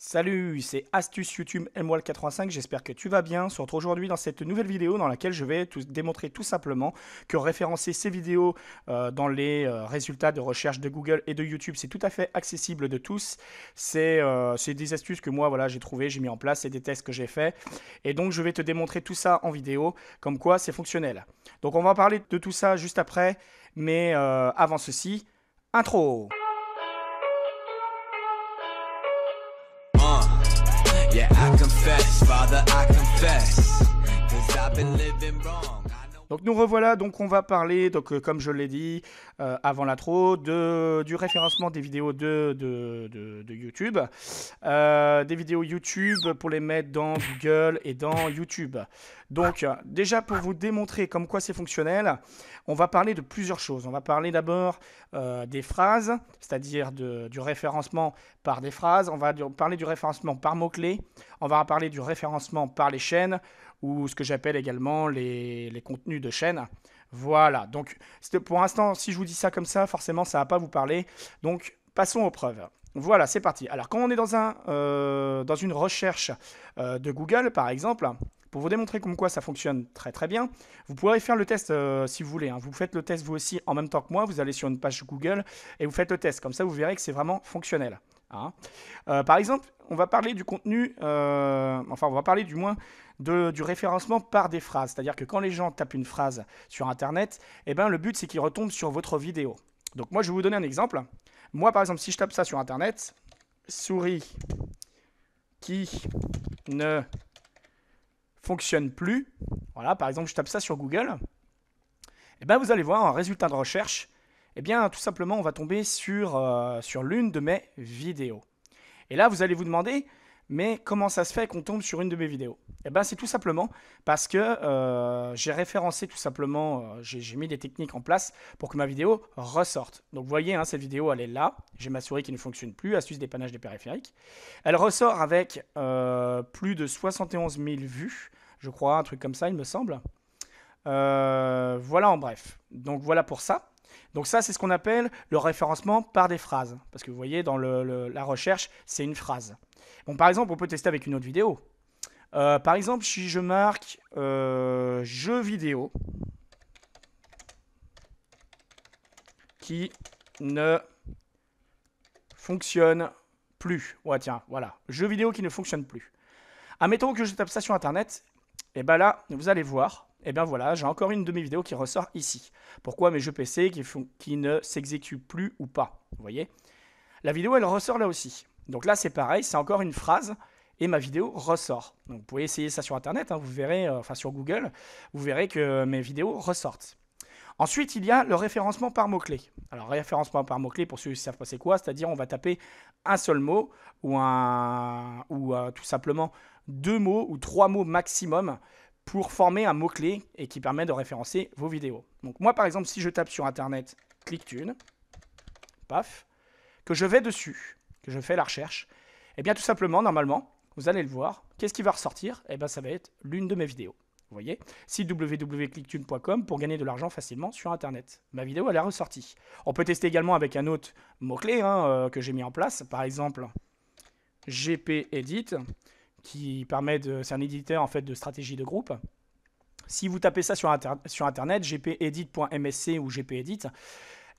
Salut, c'est Astuce YouTube MWall85, j'espère que tu vas bien. On se retrouve aujourd'hui dans cette nouvelle vidéo dans laquelle je vais démontrer tout simplement que référencer ces vidéos dans les résultats de recherche de Google et de YouTube, c'est tout à fait accessible de tous. C'est des astuces que moi voilà, j'ai trouvé, j'ai mis en place, c'est des tests que j'ai fait. Et donc je vais te démontrer tout ça en vidéo, comme quoi c'est fonctionnel. Donc on va parler de tout ça juste après, mais avant ceci, intro. Yeah, I confess, Father, I confess, 'cause I've been living wrong. Donc nous revoilà, donc on va parler, comme je l'ai dit avant l'intro, du référencement des vidéos de YouTube. Des vidéos YouTube pour les mettre dans Google et dans YouTube. Donc déjà pour vous démontrer comme quoi c'est fonctionnel, on va parler de plusieurs choses. On va parler d'abord des phrases, c'est-à-dire du référencement par des phrases. On va parler du référencement par mots-clés. On va parler du référencement par les chaînes, ou ce que j'appelle également les contenus de chaîne. Voilà, donc pour l'instant, si je vous dis ça comme ça, forcément, ça ne va pas vous parler. Donc, passons aux preuves. Voilà, c'est parti. Alors, quand on est dans une recherche de Google, par exemple, pour vous démontrer comme quoi ça fonctionne très très bien, vous pourrez faire le test si vous voulez. Vous faites le test vous aussi en même temps que moi, vous allez sur une page Google et vous faites le test. Comme ça, vous verrez que c'est vraiment fonctionnel. Par exemple, on va parler du contenu, on va parler du moins du référencement par des phrases. C'est-à-dire que quand les gens tapent une phrase sur Internet, le but c'est qu'ils retombent sur votre vidéo. Donc moi je vais vous donner un exemple. Moi par exemple si je tape ça sur Internet, souris qui ne fonctionne plus, voilà par exemple je tape ça sur Google, vous allez voir un résultat de recherche, tout simplement on va tomber sur l'une de mes vidéos. Et là vous allez vous demander, mais comment ça se fait qu'on tombe sur une de mes vidéos? C'est tout simplement parce que j'ai référencé tout simplement, j'ai mis des techniques en place pour que ma vidéo ressorte. Donc vous voyez, cette vidéo elle est là, j'ai ma souris qui ne fonctionne plus, astuce dépannage des périphériques. Elle ressort avec plus de 71 000 vues, je crois, un truc comme ça il me semble. Voilà en bref, donc voilà pour ça. Donc ça, c'est ce qu'on appelle le référencement par des phrases. Parce que vous voyez, dans la recherche, c'est une phrase. Bon, par exemple, on peut tester avec une autre vidéo. Par exemple, si je marque jeux vidéo qui ne fonctionne plus. Ouais, tiens, voilà. Jeux vidéo qui ne fonctionne plus. Admettons que je tape ça sur Internet. Et là, vous allez voir. Voilà, j'ai encore une de mes vidéos qui ressort ici. Pourquoi mes jeux PC qui ne s'exécutent plus ou pas? Vous voyez? La vidéo, elle ressort là aussi. Donc là, c'est pareil, c'est encore une phrase et ma vidéo ressort. Donc vous pouvez essayer ça sur Internet, vous verrez, sur Google, vous verrez que mes vidéos ressortent. Ensuite, il y a le référencement par mots-clés. Alors, référencement par mots-clés, pour ceux qui ne savent pas c'est quoi, c'est-à-dire on va taper un seul mot ou tout simplement 2 mots ou 3 mots maximum pour former un mot-clé et qui permet de référencer vos vidéos. Donc moi, par exemple, si je tape sur Internet ClickTune, paf, que je vais dessus, que je fais la recherche, tout simplement, normalement, vous allez le voir, qu'est-ce qui va ressortir? Ça va être l'une de mes vidéos. Vous voyez, site www.clicktune.com pour gagner de l'argent facilement sur Internet. Ma vidéo, elle est ressortie. On peut tester également avec un autre mot-clé que j'ai mis en place. Par exemple, GPEdit, qui permet c'est un éditeur en fait de stratégie de groupe. Si vous tapez ça sur Internet, gpedit.msc ou gpedit,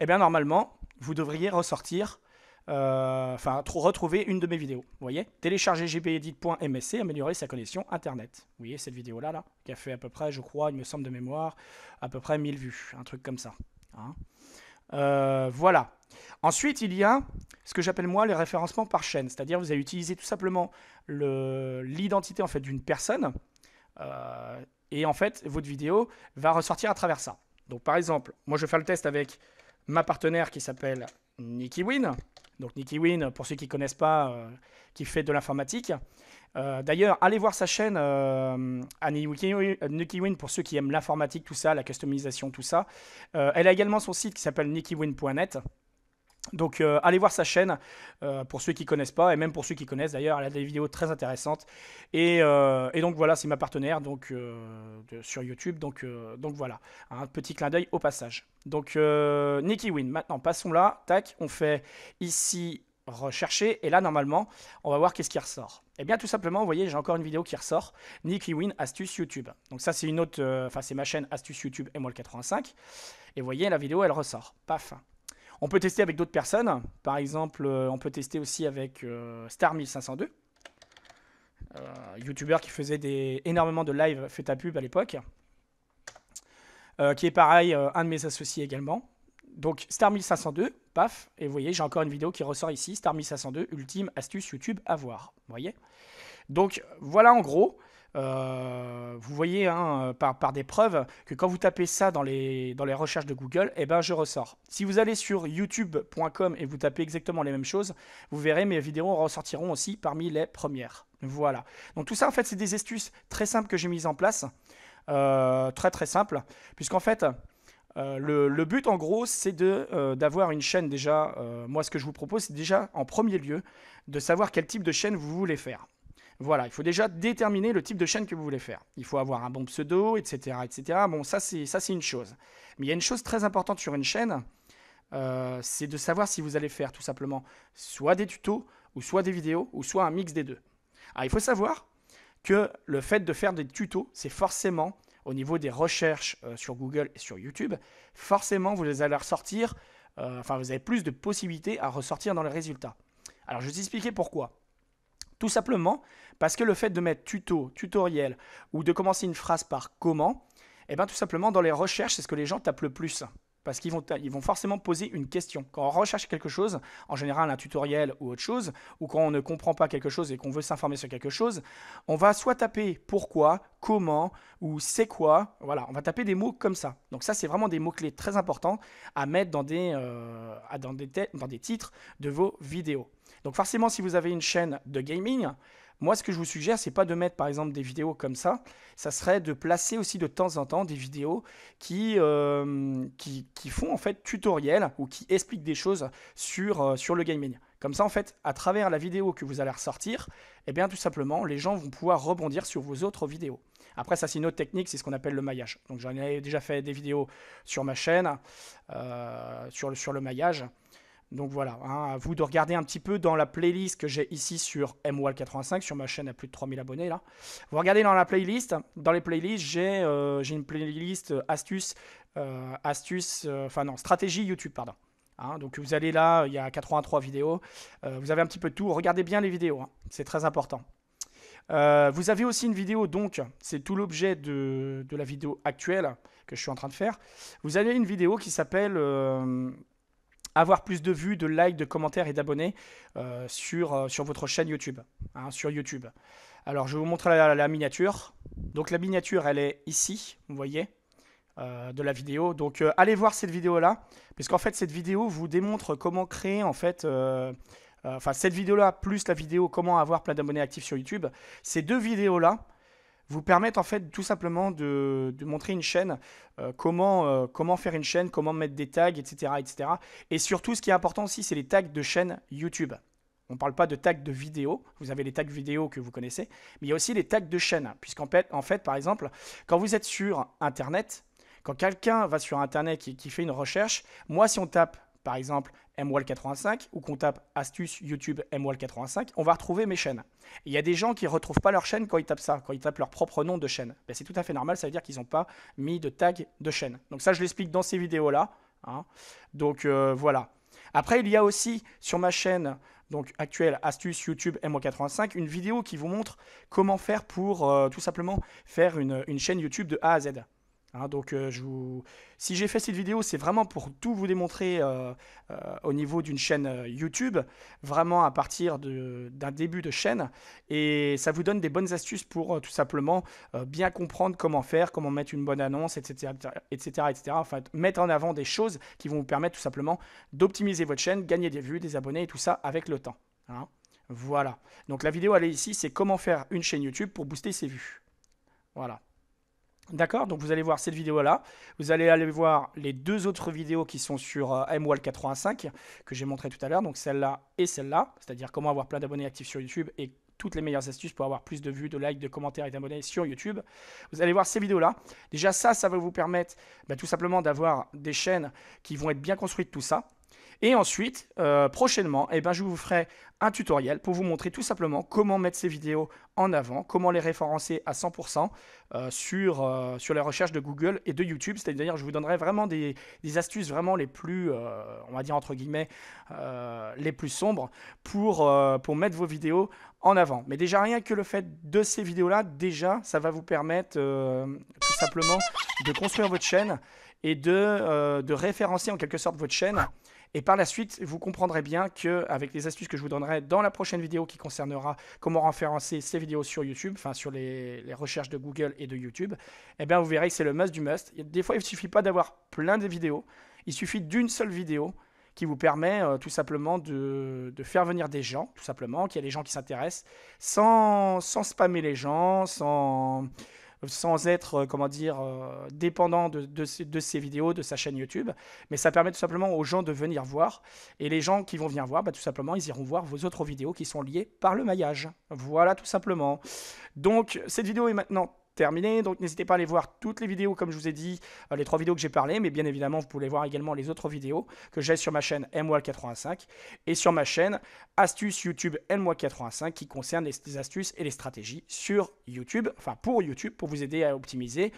normalement, vous devriez ressortir retrouver une de mes vidéos. Vous voyez, télécharger gpedit.msc, améliorer sa connexion Internet. Vous voyez cette vidéo-là, qui a fait à peu près, je crois, il me semble de mémoire, à peu près 1000 vues, un truc comme ça. Voilà. Ensuite, il y a ce que j'appelle moi les référencements par chaîne, c'est-à-dire vous allez utiliser tout simplement l'identité en fait d'une personne et en fait votre vidéo va ressortir à travers ça. Donc par exemple, moi je vais faire le test avec ma partenaire qui s'appelle NikiWin. Donc NikiWin, pour ceux qui ne connaissent pas, qui fait de l'informatique. D'ailleurs, allez voir sa chaîne à NikiWin pour ceux qui aiment l'informatique, tout ça, la customisation, tout ça. Elle a également son site qui s'appelle nikiwin.net. Donc allez voir sa chaîne pour ceux qui ne connaissent pas et même pour ceux qui connaissent d'ailleurs, elle a des vidéos très intéressantes et donc voilà, c'est ma partenaire donc, sur YouTube, donc voilà, un petit clin d'œil au passage. Donc NikiWin, maintenant passons là, tac, on fait ici rechercher, et là, normalement, on va voir qu'est-ce qui ressort. Et bien, tout simplement, vous voyez, j'ai encore une vidéo qui ressort, Nick Win Astuce YouTube. Donc ça, c'est une autre, c'est ma chaîne Astuce YouTube MWall85. Et vous voyez, la vidéo, elle ressort. Paf. On peut tester avec d'autres personnes. Par exemple, on peut tester aussi avec Star1502. YouTuber qui faisait énormément de live fait à pub à l'époque. Qui est pareil, un de mes associés également. Donc Star1502, paf, et vous voyez, j'ai encore une vidéo qui ressort ici, Star1502, ultime astuce YouTube à voir. Vous voyez? Donc voilà en gros, vous voyez hein, par des preuves que quand vous tapez ça dans les recherches de Google, eh ben je ressors. Si vous allez sur youtube.com et vous tapez exactement les mêmes choses, vous verrez mes vidéos ressortiront aussi parmi les premières. Voilà. Donc tout ça en fait c'est des astuces très simples que j'ai mises en place, très simple, puisqu'en fait le but en gros c'est d'avoir une chaîne déjà, moi ce que je vous propose c'est déjà en premier lieu de savoir quel type de chaîne vous voulez faire. Voilà, il faut déjà déterminer le type de chaîne que vous voulez faire. Il faut avoir un bon pseudo, etc. etc. Bon, ça c'est une chose. Mais il y a une chose très importante sur une chaîne, c'est de savoir si vous allez faire tout simplement soit des tutos, ou soit des vidéos, ou soit un mix des deux. Alors il faut savoir que le fait de faire des tutos, c'est forcément, au niveau des recherches sur Google et sur YouTube, forcément vous allez ressortir, vous avez plus de possibilités à ressortir dans les résultats. Alors je vais vous expliquer pourquoi. Tout simplement parce que le fait de mettre tuto, tutoriel ou de commencer une phrase par comment, et bien tout simplement dans les recherches, c'est ce que les gens tapent le plus. Parce qu'ils vont forcément poser une question. Quand on recherche quelque chose, en général un tutoriel ou autre chose, ou quand on ne comprend pas quelque chose et qu'on veut s'informer sur quelque chose, on va soit taper pourquoi, comment ou c'est quoi. Voilà, on va taper des mots comme ça. Donc ça, c'est vraiment des mots-clés très importants à mettre dans des titres de vos vidéos. Donc forcément, si vous avez une chaîne de gaming, moi, ce que je vous suggère, c'est pas de mettre par exemple des vidéos comme ça. Ça serait de placer aussi de temps en temps des vidéos qui font en fait tutoriel ou qui expliquent des choses sur le gaming. Comme ça, en fait, à travers la vidéo que vous allez ressortir, eh bien tout simplement, les gens vont pouvoir rebondir sur vos autres vidéos. Après, ça c'est une autre technique, c'est ce qu'on appelle le maillage. Donc j'en ai déjà fait des vidéos sur ma chaîne, sur le maillage. Donc voilà, hein, à vous de regarder un petit peu dans la playlist que j'ai ici sur MWall85, sur ma chaîne à plus de 3000 abonnés là. Vous regardez dans la playlist, dans les playlists, j'ai une playlist stratégie YouTube, pardon. Hein, donc vous allez là, il y a 83 vidéos, vous avez un petit peu de tout, regardez bien les vidéos, hein, c'est très important. Vous avez aussi une vidéo, donc c'est tout l'objet de la vidéo actuelle que je suis en train de faire. Vous avez une vidéo qui s'appelle... avoir plus de vues, de likes, de commentaires et d'abonnés sur votre chaîne YouTube, hein, sur YouTube. Alors, je vais vous montrer la miniature. Donc, la miniature, elle est ici, vous voyez, de la vidéo. Donc, allez voir cette vidéo-là, puisqu'en fait, cette vidéo vous démontre comment créer, en fait... cette vidéo-là, plus la vidéo comment avoir plein d'abonnés actifs sur YouTube, ces deux vidéos-là vous permettent en fait tout simplement de montrer une chaîne, comment faire une chaîne, comment mettre des tags, etc., etc. Et surtout, ce qui est important aussi, c'est les tags de chaîne YouTube. On ne parle pas de tags de vidéo, vous avez les tags vidéo que vous connaissez, mais il y a aussi les tags de chaîne. Puisqu'en fait, par exemple, quand vous êtes sur Internet, quand quelqu'un va sur Internet qui fait une recherche, moi, si on tape par exemple MWall85 ou qu'on tape astuce YouTube MWall85, on va retrouver mes chaînes. Il y a des gens qui ne retrouvent pas leur chaîne quand ils tapent ça, quand ils tapent leur propre nom de chaîne. Ben, c'est tout à fait normal, ça veut dire qu'ils n'ont pas mis de tag de chaîne. Donc ça, je l'explique dans ces vidéos-là. Hein. Donc voilà. Après, il y a aussi sur ma chaîne donc, actuelle astuce YouTube MWall85 une vidéo qui vous montre comment faire pour tout simplement faire une chaîne YouTube de A à Z. Hein, donc si j'ai fait cette vidéo, c'est vraiment pour tout vous démontrer au niveau d'une chaîne YouTube, vraiment à partir d'un début de chaîne, et ça vous donne des bonnes astuces pour tout simplement bien comprendre comment faire, comment mettre une bonne annonce, etc., etc., etc. Enfin, mettre en avant des choses qui vont vous permettre tout simplement d'optimiser votre chaîne, gagner des vues, des abonnés et tout ça avec le temps. Hein. Voilà. Donc la vidéo, elle est ici, c'est comment faire une chaîne YouTube pour booster ses vues. Voilà. D'accord, donc vous allez voir cette vidéo-là. Vous allez aller voir les deux autres vidéos qui sont sur MWall85 que j'ai montré tout à l'heure. Donc celle-là et celle-là, c'est-à-dire comment avoir plein d'abonnés actifs sur YouTube et toutes les meilleures astuces pour avoir plus de vues, de likes, de commentaires et d'abonnés sur YouTube. Vous allez voir ces vidéos-là. Déjà ça va vous permettre tout simplement d'avoir des chaînes qui vont être bien construites, tout ça. Et ensuite, prochainement, eh ben, je vous ferai un tutoriel pour vous montrer tout simplement comment mettre ces vidéos en avant, comment les référencer à 100% sur les recherches de Google et de YouTube. C'est-à-dire, je vous donnerai vraiment des astuces vraiment les plus, on va dire entre guillemets, les plus sombres pour mettre vos vidéos en avant. Mais déjà, rien que le fait de ces vidéos-là, déjà, ça va vous permettre tout simplement de construire votre chaîne et de référencer en quelque sorte votre chaîne. Et par la suite, vous comprendrez bien qu'avec les astuces que je vous donnerai dans la prochaine vidéo qui concernera comment référencer ces vidéos sur YouTube, enfin sur les recherches de Google et de YouTube, eh bien vous verrez que c'est le must du must. Des fois, il ne suffit pas d'avoir plein de vidéos, il suffit d'une seule vidéo qui vous permet tout simplement de faire venir des gens, tout simplement, qu'il y a des gens qui s'intéressent, sans spammer les gens, sans être, comment dire, dépendant de ces vidéos, de sa chaîne YouTube. Mais ça permet tout simplement aux gens de venir voir. Et les gens qui vont venir voir, bah, tout simplement, ils iront voir vos autres vidéos qui sont liées par le maillage. Voilà, tout simplement. Donc, cette vidéo est maintenant terminée. Donc, n'hésitez pas à aller voir toutes les vidéos, comme je vous ai dit, les 3 vidéos que j'ai parlé. Mais bien évidemment, vous pouvez voir également les autres vidéos que j'ai sur ma chaîne MWAL85 et sur ma chaîne Astuces YouTube MWAL85 qui concerne les astuces et les stratégies sur YouTube, enfin pour YouTube, pour vous aider à optimiser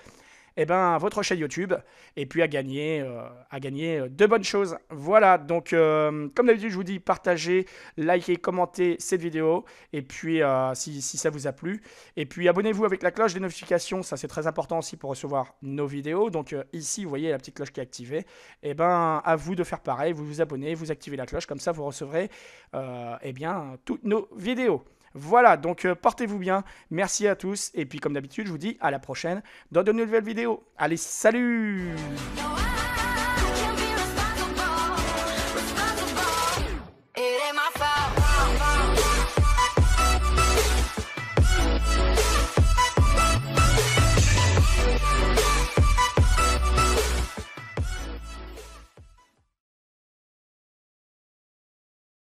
votre chaîne YouTube et puis à gagner de bonnes choses. Voilà, donc comme d'habitude, je vous dis partagez, likez, commentez cette vidéo et puis si ça vous a plu. Et puis abonnez-vous avec la cloche des notifications, ça c'est très important aussi pour recevoir nos vidéos. Donc ici, vous voyez la petite cloche qui est activée. Et à vous de faire pareil, vous vous abonnez, vous activez la cloche, comme ça vous recevrez toutes nos vidéos. Voilà, donc portez-vous bien, merci à tous, et puis comme d'habitude, je vous dis à la prochaine dans de nouvelles vidéos. Allez, salut!